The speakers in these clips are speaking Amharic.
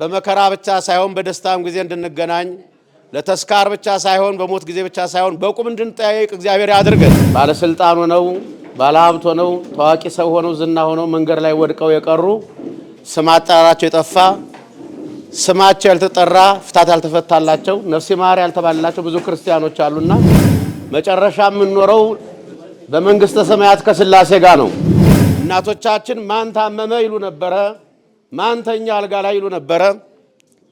በመከራ ብቻ ሳይሆን በደስታም ጊዜ እንድንገናኝ ለተስካር ብቻ ሳይሆን በሞት ጊዜ ብቻ ሳይሆን በቁም እንድንጠያየቅ እግዚአብሔር ያድርገን። ባለስልጣን ሆነው ባለሀብት ሆነው ታዋቂ ሰው ሆነው ዝና ሆነው መንገድ ላይ ወድቀው የቀሩ ስም አጠራራቸው የጠፋ ስማቸው ያልተጠራ ፍታት ያልተፈታላቸው ነፍስ ይማር ያልተባለላቸው ብዙ ክርስቲያኖች አሉና መጨረሻ የምንኖረው በመንግስተ ሰማያት ከስላሴ ጋር ነው። እናቶቻችን ማን ታመመ ይሉ ነበረ፣ ማን ተኛ አልጋ ላይ ይሉ ነበረ።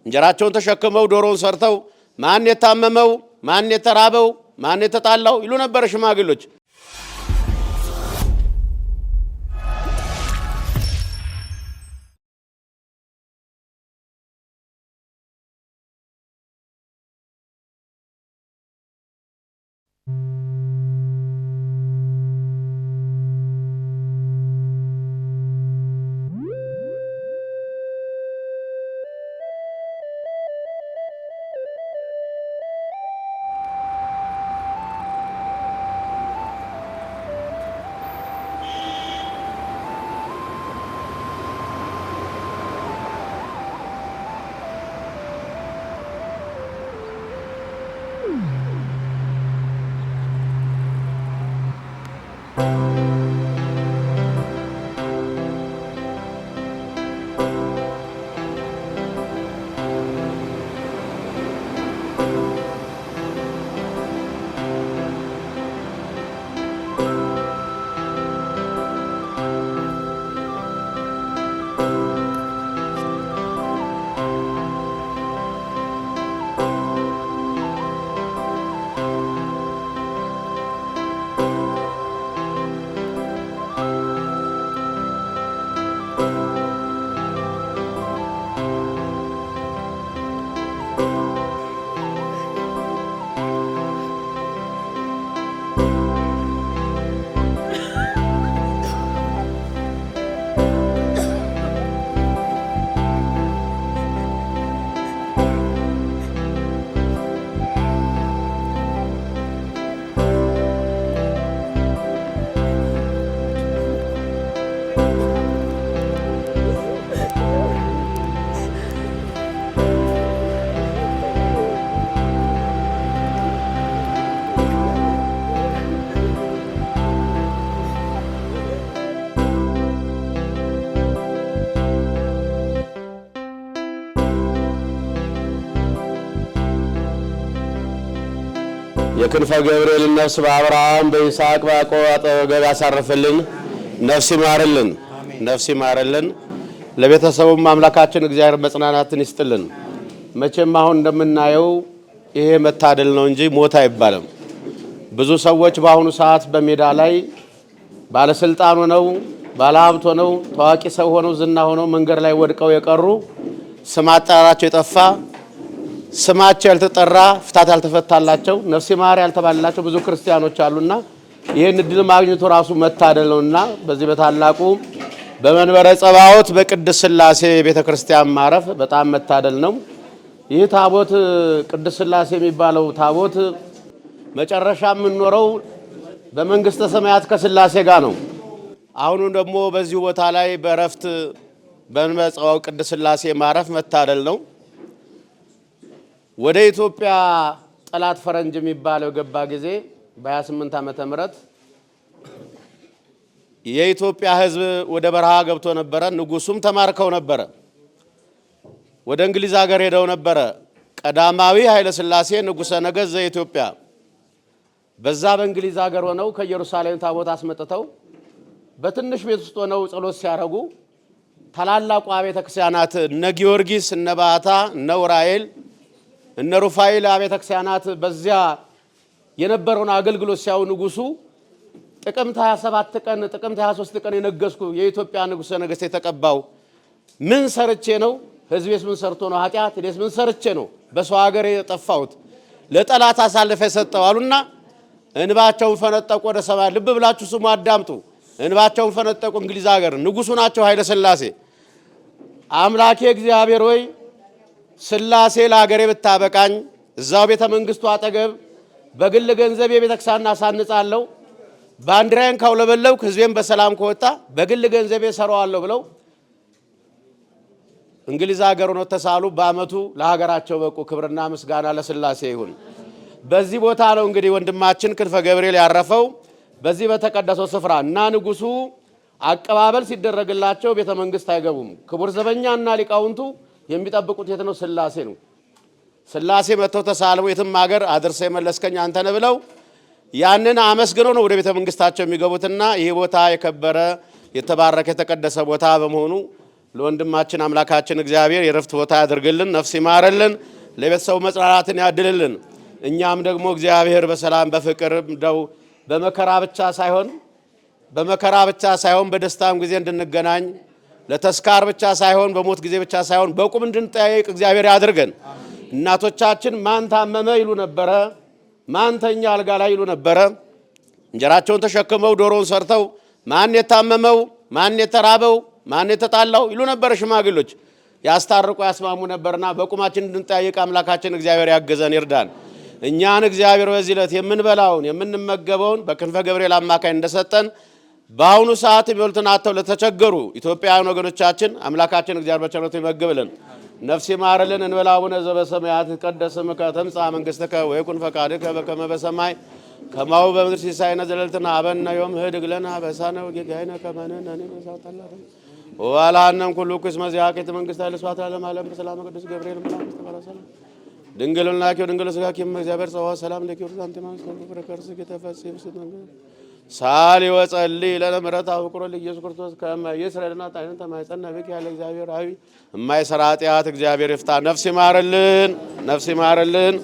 እንጀራቸውን ተሸክመው ዶሮውን ሰርተው ማን የታመመው ማን የተራበው ማን የተጣላው ይሉ ነበር ሽማግሌዎች። የክንፈ ገብርኤል ነፍስ በአብርሃም በይስሐቅ በያዕቆብ አጠገብ ያሳርፍልን። ነፍስ ይማርልን፣ ነፍስ ይማርልን። ለቤተሰቡም አምላካችን እግዚአብሔር መጽናናትን ይስጥልን። መቼም አሁን እንደምናየው ይሄ መታደል ነው እንጂ ሞት አይባልም። ብዙ ሰዎች በአሁኑ ሰዓት በሜዳ ላይ ባለስልጣን ሆነው ባለሀብት ሆነው ታዋቂ ሰው ሆነው ዝና ሆነው መንገድ ላይ ወድቀው የቀሩ ስም አጠራራቸው የጠፋ ስማቸው ያልተጠራ ፍታት ያልተፈታላቸው ነፍስ ይማር ያልተባለላቸው ብዙ ክርስቲያኖች አሉና ይሄን እድል ማግኘቱ ራሱ መታደል ነውና በዚህ በታላቁ በመንበረ ጸባዖት በቅድስት ሥላሴ ቤተክርስቲያን ማረፍ በጣም መታደል ነው። ይህ ታቦት ቅድስት ሥላሴ የሚባለው ታቦት መጨረሻ የምንኖረው በመንግስተ ሰማያት ከሥላሴ ጋር ነው። አሁን ደግሞ በዚህ ቦታ ላይ በረፍት በመንበረ ጸባዖት ቅድስት ሥላሴ ማረፍ መታደል ነው። ወደ ኢትዮጵያ ጠላት ፈረንጅ የሚባለው ገባ ጊዜ በ28 ዓመተ ምህረት የኢትዮጵያ ሕዝብ ወደ በረሃ ገብቶ ነበረ። ንጉሱም ተማርከው ነበረ። ወደ እንግሊዝ ሀገር ሄደው ነበረ። ቀዳማዊ ኃይለ ሥላሴ ንጉሠ ነገሥት ዘኢትዮጵያ በዛ በእንግሊዝ ሀገር ሆነው ከኢየሩሳሌም ታቦት አስመጥተው በትንሽ ቤት ውስጥ ሆነው ጸሎት ሲያደርጉ ታላላቁ አብያተ ክርስቲያናት እነ ጊዮርጊስ እነ ባታ እነ ዑራኤል እነ ሩፋኤል አብያተ ክርስቲያናት በዚያ የነበረውን አገልግሎት ሲያዩ ንጉሱ ጥቅምት 27 ቀን ጥቅምት 23 ቀን የነገስኩ የኢትዮጵያ ንጉሠ ነገሥት የተቀባው ምን ሰርቼ ነው? ህዝቤስ ምን ሰርቶ ነው? ኃጢአት እኔስ ምን ሰርቼ ነው በሰው ሀገር የጠፋሁት ለጠላት አሳልፈ ሰጠው አሉና እንባቸውን ፈነጠቁ ወደ ሰማይ። ልብ ብላችሁ ስሙ፣ አዳምጡ። እንባቸውን ፈነጠቁ። እንግሊዝ ሀገር ንጉሱ ናቸው ኃይለ ሥላሴ። አምላኬ እግዚአብሔር ሆይ ሥላሴ ለሀገሬ ብታበቃኝ እዛው ቤተ መንግስቱ አጠገብ በግል ገንዘብ የቤተክርስቲያን አሳንጻለሁ፣ ባንዲራዬን ካውለበለብኩ ህዝቤን በሰላም ከወጣ በግል ገንዘብ ሰራዋለሁ ብለው እንግሊዝ ሀገር ሆነው ተሳሉ በአመቱ ለሀገራቸው በቁ። ክብርና ምስጋና ለስላሴ ይሁን። በዚህ ቦታ ነው እንግዲህ ወንድማችን ክንፈ ገብርኤል ያረፈው በዚህ በተቀደሰው ስፍራ እና ንጉሱ አቀባበል ሲደረግላቸው ቤተ መንግስት አይገቡም። ክቡር ዘበኛና ሊቃውንቱ የሚጠብቁት የት ነው? ስላሴ ነው። ስላሴ መጥተው ተሳልሞ የትም ሀገር አድርሰ የመለስከኝ አንተ ነህ ብለው ያንን አመስግነው ነው ወደ ቤተ መንግስታቸው የሚገቡትና ይህ ቦታ የከበረ የተባረከ የተቀደሰ ቦታ በመሆኑ ለወንድማችን አምላካችን እግዚአብሔር የረፍት ቦታ ያድርግልን፣ ነፍስ ይማረልን፣ ለቤተሰቡ መጽናናትን ያድልልን። እኛም ደግሞ እግዚአብሔር በሰላም በፍቅር እንደው በመከራ ብቻ ሳይሆን በደስታም ጊዜ እንድንገናኝ ለተስካር ብቻ ሳይሆን በሞት ጊዜ ብቻ ሳይሆን በቁም እንድንጠያየቅ እግዚአብሔር ያድርገን። እናቶቻችን ማን ታመመ ይሉ ነበረ፣ ማን ተኛ አልጋ ላይ ይሉ ነበረ። እንጀራቸውን ተሸክመው ዶሮውን ሰርተው ማን የታመመው፣ ማን የተራበው፣ ማን የተጣላው ይሉ ነበር። ሽማግሎች ያስታርቁ ያስማሙ ነበርና በቁማችን እንድንጠያየቅ አምላካችን እግዚአብሔር ያገዘን ይርዳን። እኛን እግዚአብሔር በዚህ ዕለት የምንበላውን የምንመገበውን በክንፈ ገብርኤል አማካኝ እንደሰጠን በአሁኑ ሰዓት የሚበሉትን አጥተው ለተቸገሩ ኢትዮጵያውያን ወገኖቻችን አምላካችን እግዚአብሔር በቸርነቱ ይመግብልን፣ ነፍስ ይማርልን። እንበል አቡነ ዘበሰማያት ይትቀደስ ስምከ ትምጻእ መንግሥትከ ወይኩን ፈቃድከ በከመ በሰማይ ከማሁ በምድር ሲሳየነ ዘለልትነ ሀበነ ዮም ህድግ ለነ አበሳነ ወጌጋየነ ከመ ንሕነኒ ንሳተላተ ወባልሐነም ኩሉ እስመ ዚአከ መንግሥተ ኃይለ ስብሐት ለዓለመ ዓለም በሰላም ቅዱስ ገብርኤል መልአክ ተባረሰለ ድንግልና ኪው ድንግል ስጋ ኪም እግዚአብሔር ጸዋ ሰላም ለኪው ዛንተ ማንስ ተፈረከርስ ከተፈጽም ስንገ ሳሊ ወጸሊ ለነ ምሕረት አብቁሮ ለኢየሱስ ክርስቶስ ከመ ይስረልና ታይነ ተማይጸና በቂ ያለ እግዚአብሔር አቢ የማይሰራ ኃጢአት እግዚአብሔር ይፍታ። ነፍስ ይማርልን፣ ነፍስ ይማርልን።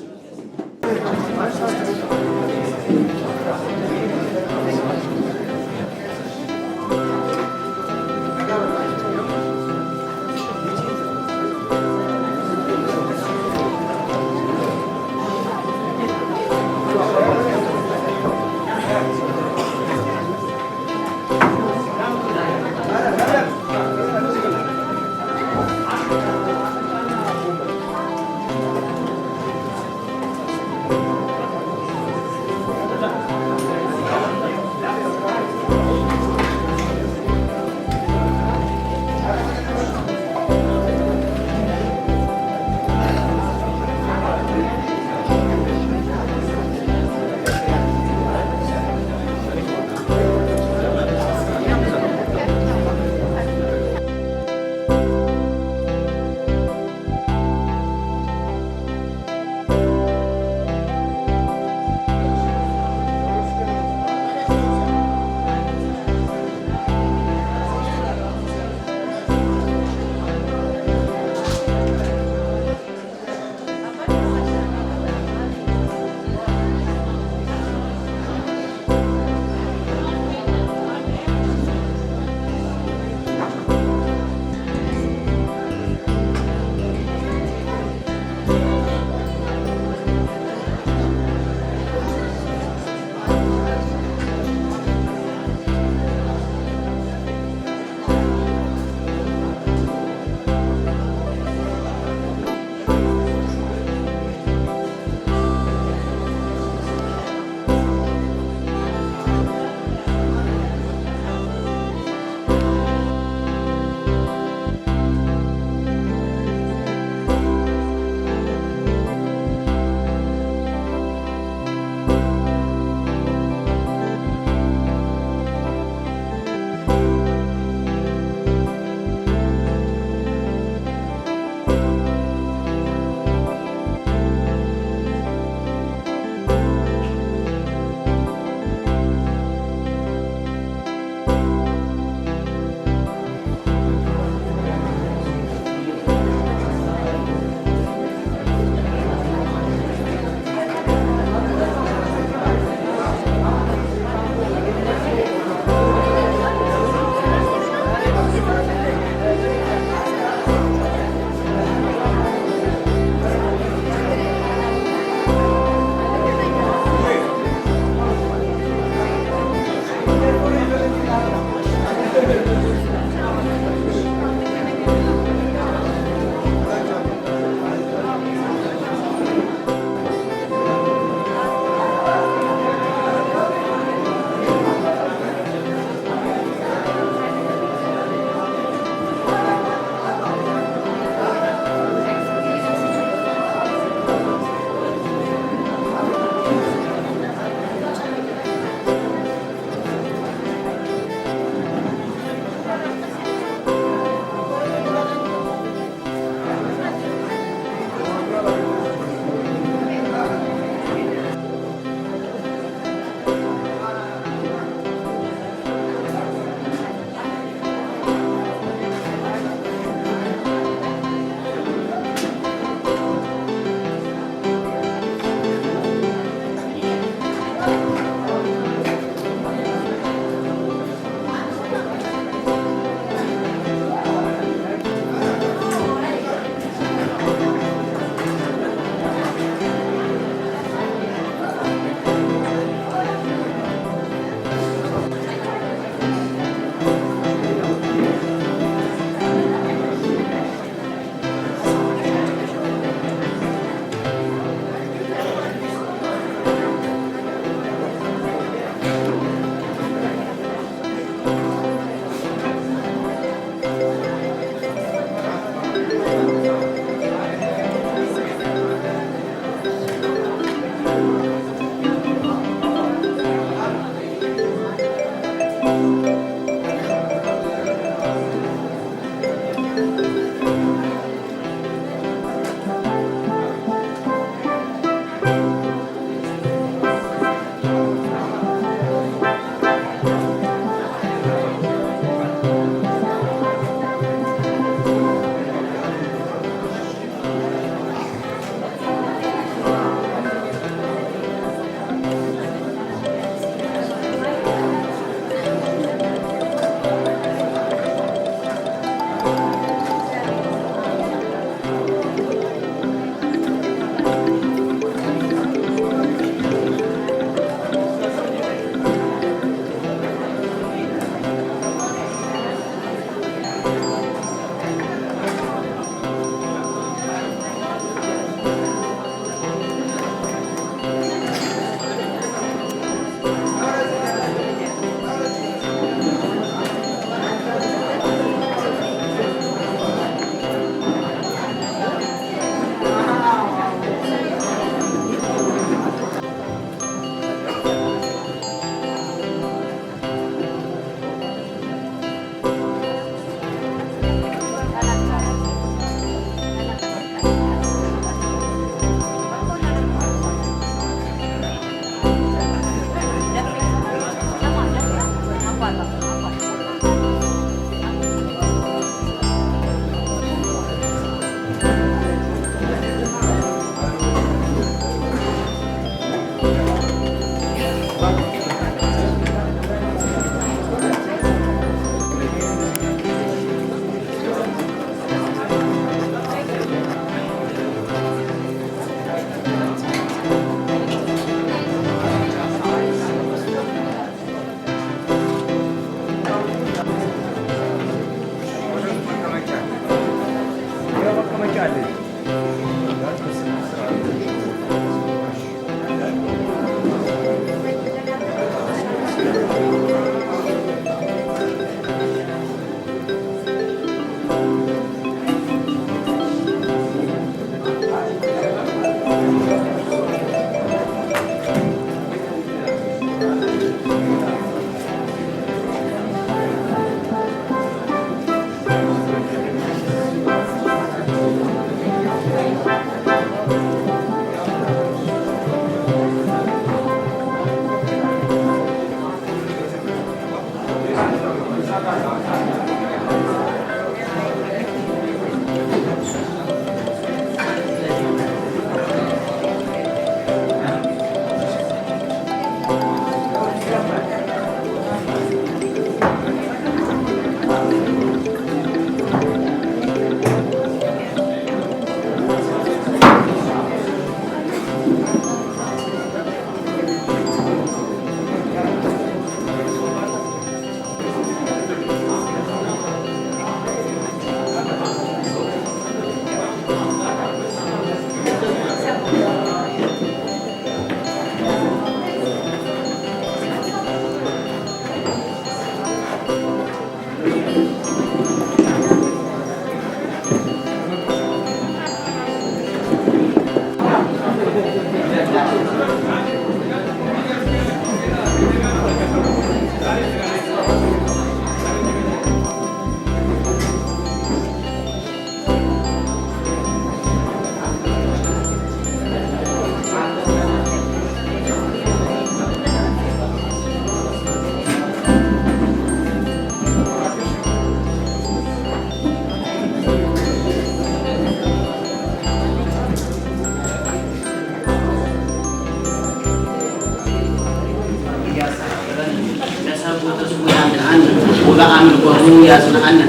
وبأمره يصنعنا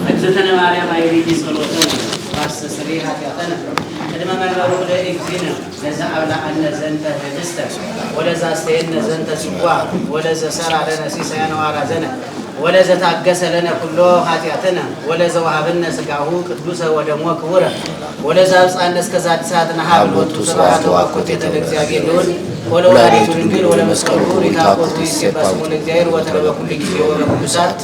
أجزتنا مريم أيدي صلوتنا واستسري حياتنا قدم مرة لإكزينا لذا أبلعنا زنت هدستا ولذا استينا زنت سوا ولذا سرع لنا سيسيان وعرزنا ولذا تعقس لنا كله حياتنا ولذا وهبنا سقاه قدوسا ودموه كورا ولذا أبصأنا سكزات ساتنا حابل وتصرات وقوتي تلقزيابين دون ولو هريت رنجل ولا مسكرور يتاقوت يسيب باسمو لكزير وتربا كل كيو ولا كل سات